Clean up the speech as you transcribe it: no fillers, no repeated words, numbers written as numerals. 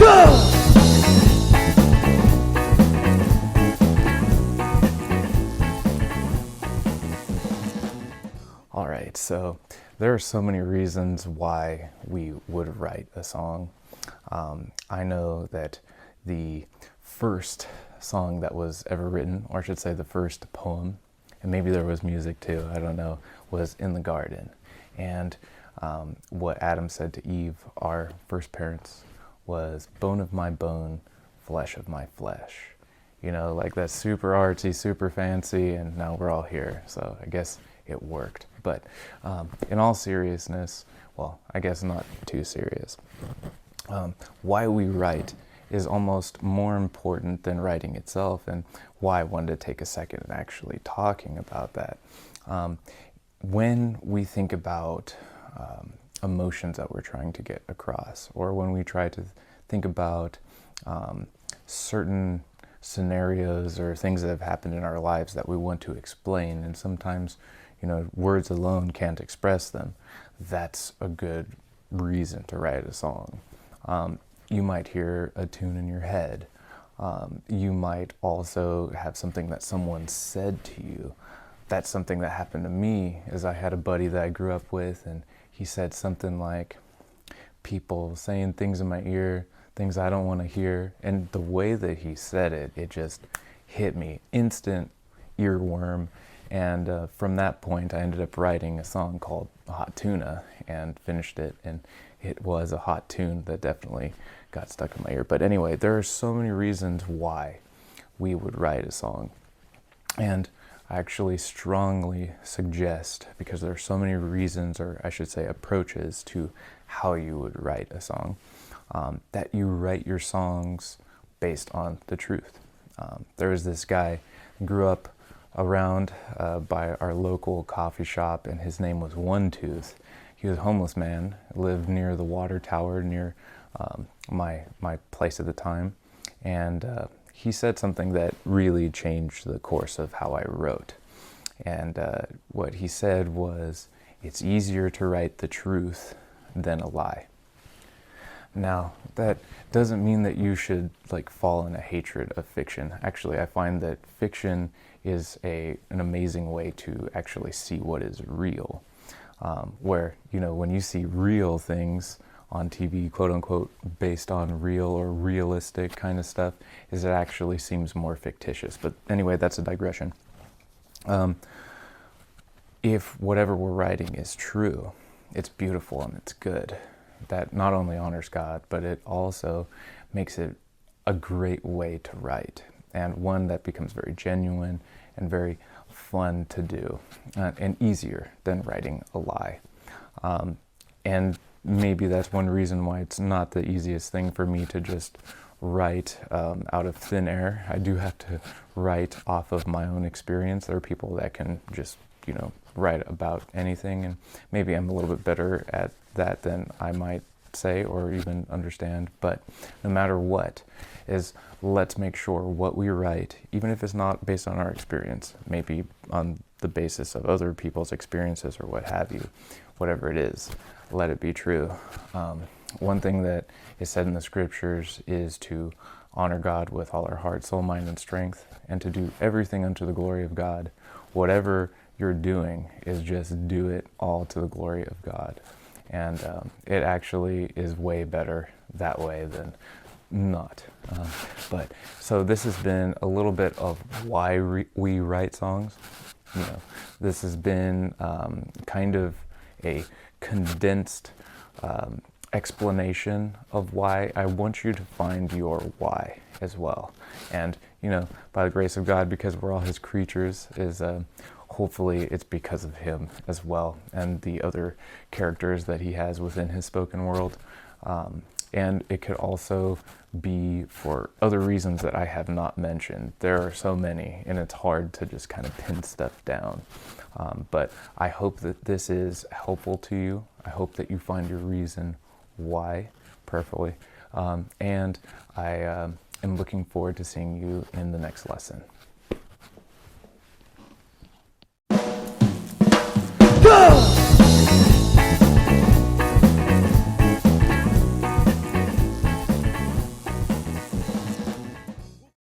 All right, so there are so many reasons why we would write a song. I know that the first song that was ever written, or I should say the first poem, and maybe there was music too, I don't know, was in the garden. And what Adam said to Eve, our first parents, was bone of my bone, flesh of my flesh. You know, like that's super artsy, super fancy, and now we're all here. So I guess it worked. But in all seriousness, well, I guess not too serious, why we write is almost more important than writing itself, and why I wanted to take a second and actually talking about that. When we think about emotions that we're trying to get across, or when we try to think about certain scenarios or things that have happened in our lives that we want to explain, and sometimes, you know, words alone can't express them, that's a good reason to write a song. You might hear a tune in your head. You might also have something that someone said to you. That's something that happened to me, is I had a buddy that I grew up with, and he said something like, people saying things in my ear, things I don't want to hear. And the way that he said it, it just hit me, instant earworm. And from that point, I ended up writing a song called Hot Tuna and finished it. And it was a hot tune that definitely got stuck in my ear. But anyway, there are so many reasons why we would write a song. And I actually strongly suggest, because there are so many reasons, or I should say approaches, to how you would write a song, that you write your songs based on the truth. There was this guy who grew up around by our local coffee shop, and his name was One Tooth. He was a homeless man, lived near the water tower near my place at the time, and he said something that really changed the course of how I wrote. And what he said was, it's easier to write the truth than a lie. Now, that doesn't mean that you should like fall in a hatred of fiction. Actually, I find that fiction is an amazing way to actually see what is real. Where, you know, when you see real things on TV, quote unquote, based on real or realistic kind of stuff, is it actually seems more fictitious. But anyway, that's a digression. If whatever we're writing is true, it's beautiful and it's good. That not only honors God, but it also makes it a great way to write, and one that becomes very genuine and very fun to do, and easier than writing a lie. And maybe that's one reason why it's not the easiest thing for me to just write out of thin air. I do have to write off of my own experience. There are people that can just, you know, write about anything, and maybe I'm a little bit better at that than I might say or even understand. But no matter what, is let's make sure what we write, even if it's not based on our experience, maybe on the basis of other people's experiences or what have you, whatever it is, let it be true. One thing that is said in the scriptures is to honor God with all our heart, soul, mind, and strength, and to do everything unto the glory of God. Whatever you're doing is just do it all to the glory of God. And it actually is way better that way than not. But so this has been a little bit of why we write songs. You know, this has been kind of a condensed explanation of why. I want you to find your why as well. And, you know, by the grace of God, because we're all his creatures, is hopefully it's because of him as well, and the other characters that he has within his spoken world. And it could also be for other reasons that I have not mentioned. There are so many, and it's hard to just kind of pin stuff down. But I hope that this is helpful to you. I hope that you find your reason why, prayerfully. And I am looking forward to seeing you in the next lesson.